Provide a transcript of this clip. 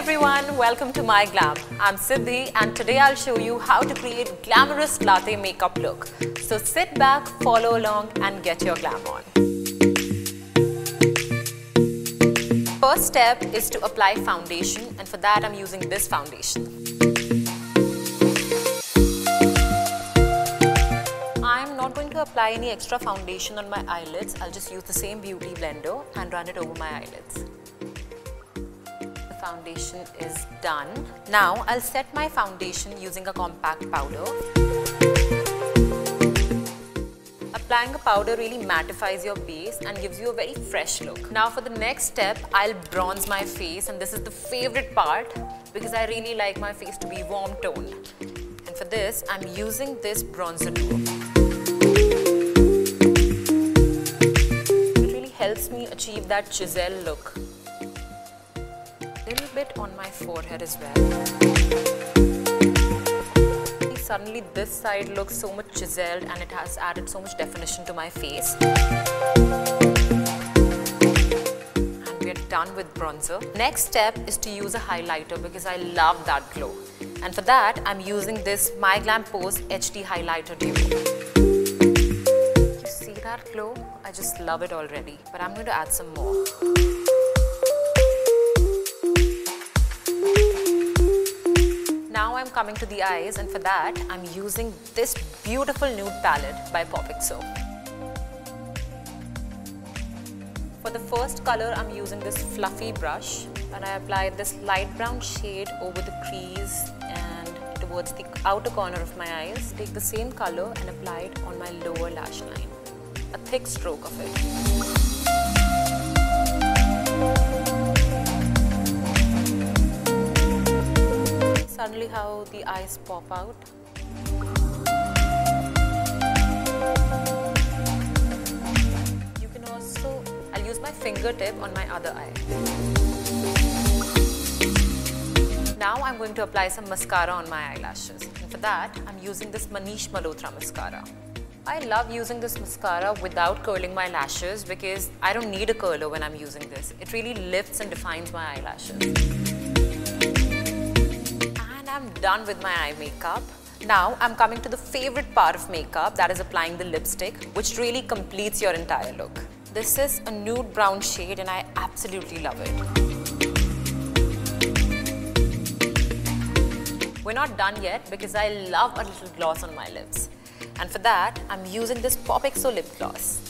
everyone, welcome to MyGlamm. I'm Siddhi and today I'll show you how to create glamorous latte makeup look. So sit back, follow along and get your glam on. First step is to apply foundation, and for that I'm using this foundation. I'm not going to apply any extra foundation on my eyelids. I'll just use the same beauty blender and run it over my eyelids. Foundation is done. Now I'll set my foundation using a compact powder. Applying a powder really mattifies your base and gives you a very fresh look. Now for the next step, I'll bronze my face, and this is the favorite part because I really like my face to be warm toned. And for this, I'm using this bronzer duo. It really helps me achieve that chisel look. A little bit on my forehead as well. Suddenly this side looks so much chiseled and it has added so much definition to my face. And we are done with bronzer. Next step is to use a highlighter because I love that glow. And for that I'm using this MyGlamm Pose HD Highlighter Duo. You see that glow? I just love it already. But I'm going to add some more. Now I'm coming to the eyes, and for that I'm using this beautiful nude palette by XOXO. For the first color I'm using this fluffy brush, and I apply this light brown shade over the crease and towards the outer corner of my eyes. Take the same color and apply it on my lower lash line. A thick stroke of it. Suddenly how the eyes pop out. You can also, I'll use my fingertip on my other eye. Now I'm going to apply some mascara on my eyelashes. And for that, I'm using this Manish Malhotra mascara. I love using this mascara without curling my lashes because I don't need a curler when I'm using this. It really lifts and defines my eyelashes. I'm done with my eye makeup. Now I'm coming to the favorite part of makeup, that is applying the lipstick, which really completes your entire look. This is a nude brown shade and I absolutely love it. We're not done yet because I love a little gloss on my lips. And for that, I'm using this XOXO lip gloss.